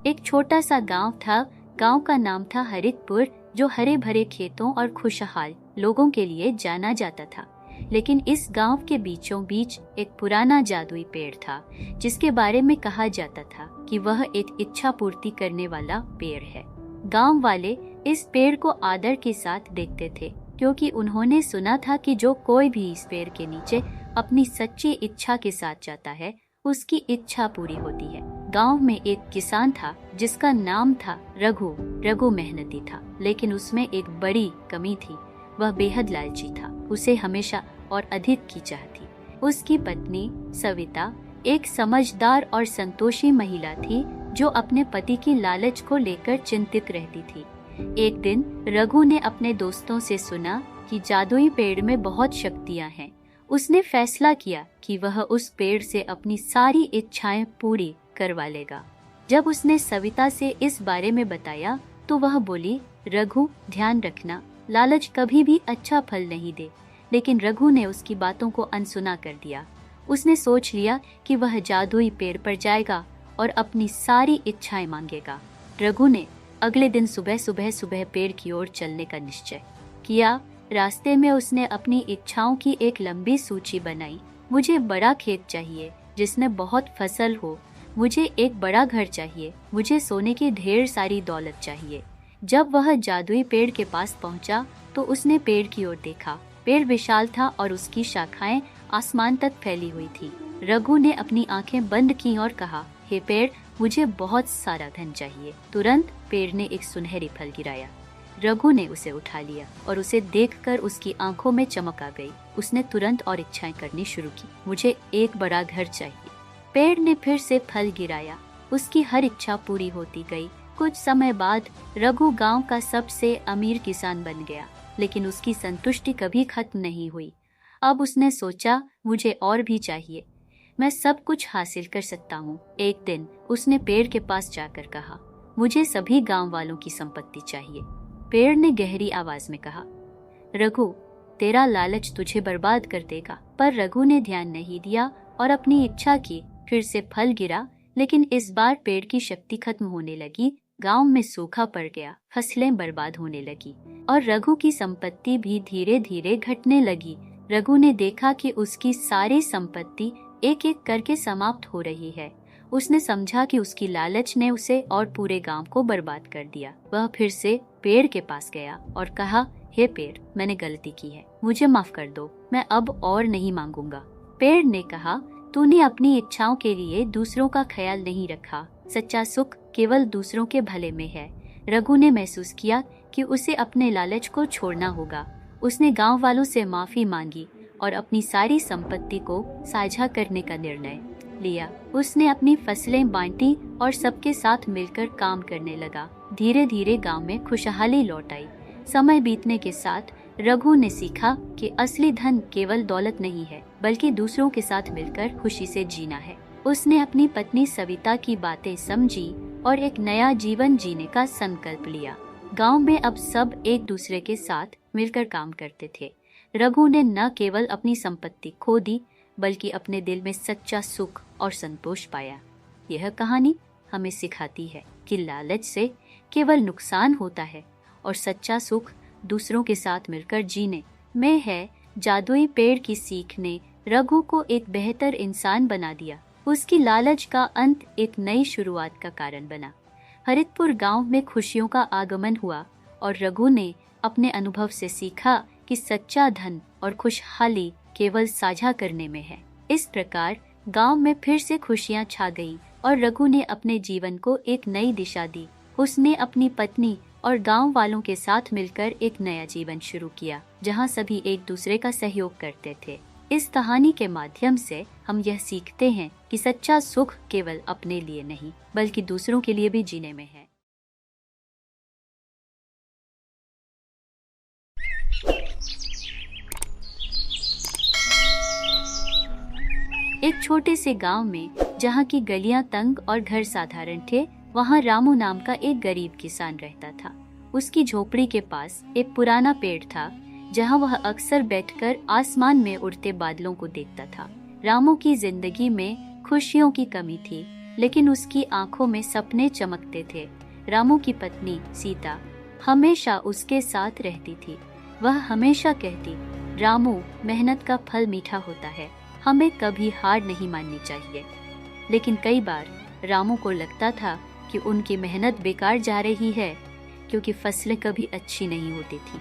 एक छोटा सा गांव था। गांव का नाम था हरितपुर, जो हरे भरे खेतों और खुशहाल लोगों के लिए जाना जाता था। लेकिन इस गांव के बीचों बीच एक पुराना जादुई पेड़ था, जिसके बारे में कहा जाता था कि वह एक इच्छा पूर्ति करने वाला पेड़ है। गांव वाले इस पेड़ को आदर के साथ देखते थे, क्योंकि उन्होंने सुना था कि जो कोई भी इस पेड़ के नीचे अपनी सच्ची इच्छा के साथ जाता है, उसकी इच्छा पूरी होती है। गांव में एक किसान था जिसका नाम था रघु। रघु मेहनती था, लेकिन उसमें एक बड़ी कमी थी। वह बेहद लालची था। उसे हमेशा और अधिक की चाह थी। उसकी पत्नी सविता एक समझदार और संतोषी महिला थी, जो अपने पति की लालच को लेकर चिंतित रहती थी। एक दिन रघु ने अपने दोस्तों से सुना कि जादुई पेड़ में बहुत शक्तियां हैं। उसने फैसला किया कि वह उस पेड़ से अपनी सारी इच्छाएं पूरी करवा लेगा। जब उसने सविता से इस बारे में बताया तो वह बोली, रघु ध्यान रखना, लालच कभी भी अच्छा फल नहीं दे। लेकिन रघु ने उसकी बातों को अनसुना कर दिया। उसने सोच लिया कि वह जादुई पेड़ पर जाएगा और अपनी सारी इच्छाएं मांगेगा। रघु ने अगले दिन सुबह पेड़ की ओर चलने का निश्चय किया। रास्ते में उसने अपनी इच्छाओं की एक लंबी सूची बनाई। मुझे बड़ा खेत चाहिए जिसमें बहुत फसल हो, मुझे एक बड़ा घर चाहिए, मुझे सोने की ढेर सारी दौलत चाहिए। जब वह जादुई पेड़ के पास पहुंचा तो उसने पेड़ की ओर देखा। पेड़ विशाल था और उसकी शाखाएं आसमान तक फैली हुई थी। रघु ने अपनी आंखें बंद की और कहा, हे पेड़, मुझे बहुत सारा धन चाहिए। तुरंत पेड़ ने एक सुनहरी फल गिराया। रघु ने उसे उठा लिया और उसे देखकर उसकी आंखों में चमक आ गई। उसने तुरंत और इच्छाएं करनी शुरू की। मुझे एक बड़ा घर चाहिए। पेड़ ने फिर से फल गिराया। उसकी हर इच्छा पूरी होती गई। कुछ समय बाद रघु गांव का सबसे अमीर किसान बन गया, लेकिन उसकी संतुष्टि कभी खत्म नहीं हुई। अब उसने सोचा, मुझे और भी चाहिए, मैं सब कुछ हासिल कर सकता हूँ। एक दिन उसने पेड़ के पास जाकर कहा, मुझे सभी गांव वालों की संपत्ति चाहिए। पेड़ ने गहरी आवाज में कहा, रघु, तेरा लालच तुझे बर्बाद कर देगा। पर रघु ने ध्यान नहीं दिया और अपनी इच्छा की। फिर से फल गिरा, लेकिन इस बार पेड़ की शक्ति खत्म होने लगी। गांव में सूखा पड़ गया, फसलें बर्बाद होने लगी और रघु की संपत्ति भी धीरे धीरे घटने लगी। रघु ने देखा कि उसकी सारी संपत्ति एक एक करके समाप्त हो रही है। उसने समझा कि उसकी लालच ने उसे और पूरे गांव को बर्बाद कर दिया। वह फिर से पेड़ के पास गया और कहा, हे पेड़, मैंने गलती की है, मुझे माफ कर दो, मैं अब और नहीं मांगूंगा। पेड़ ने कहा, तूने अपनी इच्छाओं के लिए दूसरों का ख्याल नहीं रखा। सच्चा सुख केवल दूसरों के भले में है। रघु ने महसूस किया कि उसे अपने लालच को छोड़ना होगा। उसने गांव वालों से माफी मांगी और अपनी सारी संपत्ति को साझा करने का निर्णय लिया। उसने अपनी फसलें बांटी और सबके साथ मिलकर काम करने लगा। धीरे धीरे गांव में खुशहाली लौट आई। समय बीतने के साथ रघु ने सीखा कि असली धन केवल दौलत नहीं है, बल्कि दूसरों के साथ मिलकर खुशी से जीना है। उसने अपनी पत्नी सविता की बातें समझी और एक नया जीवन जीने का संकल्प लिया। गांव में अब सब एक दूसरे के साथ मिलकर काम करते थे। रघु ने न केवल अपनी संपत्ति खो दी, बल्कि अपने दिल में सच्चा सुख और संतोष पाया। यह कहानी हमें सिखाती है कि लालच से केवल नुकसान होता है और सच्चा सुख दूसरों के साथ मिलकर जीने में है। जादुई पेड़ की सीख ने रघु को एक बेहतर इंसान बना दिया। उसकी लालच का अंत एक नई शुरुआत का कारण बना। हरितपुर गांव में खुशियों का आगमन हुआ और रघु ने अपने अनुभव से सीखा कि सच्चा धन और खुशहाली केवल साझा करने में है। इस प्रकार गांव में फिर से खुशियां छा गईं और रघु ने अपने जीवन को एक नई दिशा दी। उसने अपनी पत्नी और गांव वालों के साथ मिलकर एक नया जीवन शुरू किया, जहां सभी एक दूसरे का सहयोग करते थे। इस कहानी के माध्यम से हम यह सीखते हैं कि सच्चा सुख केवल अपने लिए नहीं, बल्कि दूसरों के लिए भी जीने में है। एक छोटे से गांव में, जहां की गलियां तंग और घर साधारण थे, वहां रामू नाम का एक गरीब किसान रहता था। उसकी झोपड़ी के पास एक पुराना पेड़ था, जहां वह अक्सर बैठकर आसमान में उड़ते बादलों को देखता था। रामू की जिंदगी में खुशियों की कमी थी, लेकिन उसकी आंखों में सपने चमकते थे। रामू की पत्नी सीता हमेशा उसके साथ रहती थी। वह हमेशा कहती, रामू, मेहनत का फल मीठा होता है, हमें कभी हार नहीं माननी चाहिए। लेकिन कई बार रामू को लगता था कि उनकी मेहनत बेकार जा रही है, क्योंकि फसलें कभी अच्छी नहीं होती थी।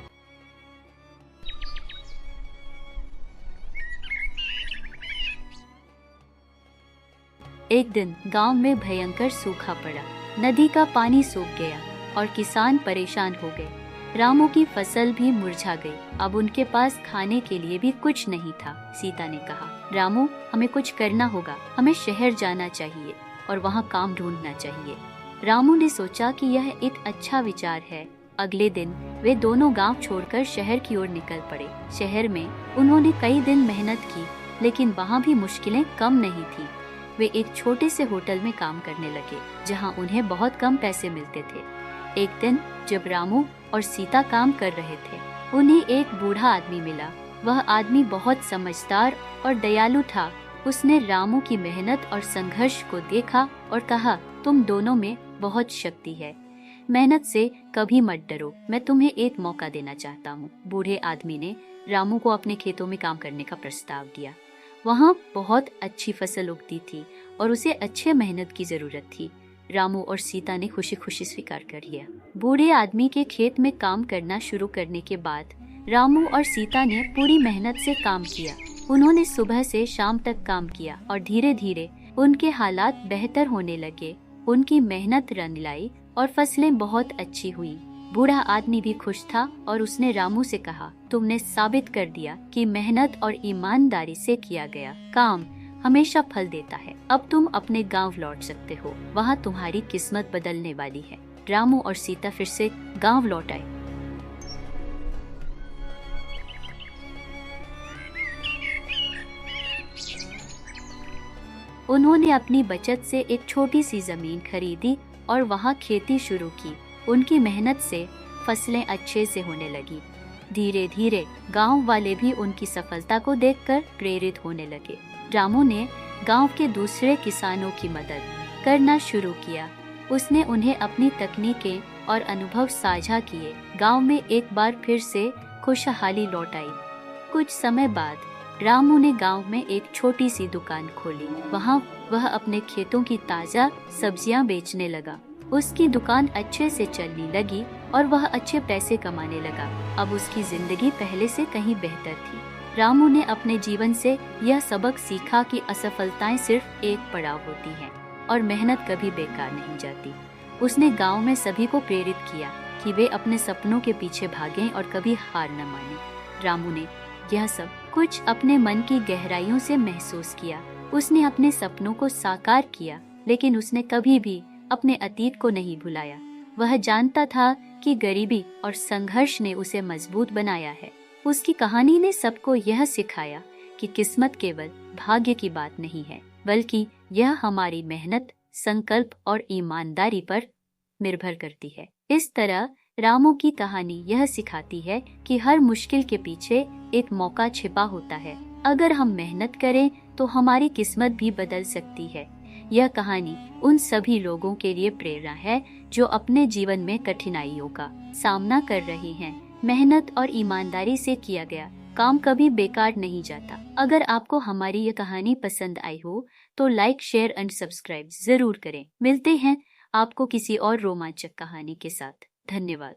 एक दिन गांव में भयंकर सूखा पड़ा। नदी का पानी सूख गया और किसान परेशान हो गए। रामू की फसल भी मुरझा गई। अब उनके पास खाने के लिए भी कुछ नहीं था। सीता ने कहा, रामू, हमें कुछ करना होगा, हमें शहर जाना चाहिए और वहाँ काम ढूंढना चाहिए। रामू ने सोचा कि यह एक अच्छा विचार है। अगले दिन वे दोनों गांव छोड़कर शहर की ओर निकल पड़े। शहर में उन्होंने कई दिन मेहनत की, लेकिन वहाँ भी मुश्किलें कम नहीं थी। वे एक छोटे से होटल में काम करने लगे, जहाँ उन्हें बहुत कम पैसे मिलते थे। एक दिन जब रामू और सीता काम कर रहे थे, उन्हें एक बूढ़ा आदमी मिला। वह आदमी बहुत समझदार और दयालु था। उसने रामू की मेहनत और संघर्ष को देखा और कहा, तुम दोनों में बहुत शक्ति है, मेहनत से कभी मत डरो, मैं तुम्हें एक मौका देना चाहता हूँ। बूढ़े आदमी ने रामू को अपने खेतों में काम करने का प्रस्ताव दिया। वहाँ बहुत अच्छी फसल उगती थी और उसे अच्छे मेहनत की जरूरत थी। रामू और सीता ने खुशी खुशी स्वीकार कर लिया। बूढ़े आदमी के खेत में काम करना शुरू करने के बाद रामू और सीता ने पूरी मेहनत से काम किया। उन्होंने सुबह से शाम तक काम किया और धीरे धीरे उनके हालात बेहतर होने लगे। उनकी मेहनत रंग लाई और फसलें बहुत अच्छी हुई। बूढ़ा आदमी भी खुश था और उसने रामू से कहा, तुमने साबित कर दिया कि मेहनत और ईमानदारी से किया गया काम हमेशा फल देता है। अब तुम अपने गांव लौट सकते हो, वहाँ तुम्हारी किस्मत बदलने वाली है। रामू और सीता फिर से गांव लौट आए। उन्होंने अपनी बचत से एक छोटी सी जमीन खरीदी और वहाँ खेती शुरू की। उनकी मेहनत से फसलें अच्छे से होने लगी। धीरे धीरे गांव वाले भी उनकी सफलता को देखकर प्रेरित होने लगे। रामू ने गांव के दूसरे किसानों की मदद करना शुरू किया। उसने उन्हें अपनी तकनीकें और अनुभव साझा किए। गांव में एक बार फिर से खुशहाली लौट आई। कुछ समय बाद रामू ने गांव में एक छोटी सी दुकान खोली। वहां वह अपने खेतों की ताजा सब्जियां बेचने लगा। उसकी दुकान अच्छे से चलने लगी और वह अच्छे पैसे कमाने लगा। अब उसकी जिंदगी पहले से कहीं बेहतर थी। रामू ने अपने जीवन से यह सबक सीखा कि असफलताएं सिर्फ एक पड़ाव होती हैं और मेहनत कभी बेकार नहीं जाती। उसने गांव में सभी को प्रेरित किया कि वे अपने सपनों के पीछे भागें और कभी हार न मानें। रामू ने यह सब कुछ अपने मन की गहराइयों से महसूस किया। उसने अपने सपनों को साकार किया, लेकिन उसने कभी भी अपने अतीत को नहीं भुलाया। वह जानता था कि गरीबी और संघर्ष ने उसे मजबूत बनाया है। उसकी कहानी ने सबको यह सिखाया कि किस्मत केवल भाग्य की बात नहीं है, बल्कि यह हमारी मेहनत, संकल्प और ईमानदारी पर निर्भर करती है। इस तरह रामू की कहानी यह सिखाती है कि हर मुश्किल के पीछे एक मौका छिपा होता है। अगर हम मेहनत करें तो हमारी किस्मत भी बदल सकती है। यह कहानी उन सभी लोगों के लिए प्रेरणा है जो अपने जीवन में कठिनाइयों का सामना कर रहे हैं। मेहनत और ईमानदारी से किया गया काम कभी बेकार नहीं जाता। अगर आपको हमारी ये कहानी पसंद आई हो तो लाइक, शेयर एंड सब्सक्राइब जरूर करें। मिलते हैं आपको किसी और रोमांचक कहानी के साथ। धन्यवाद।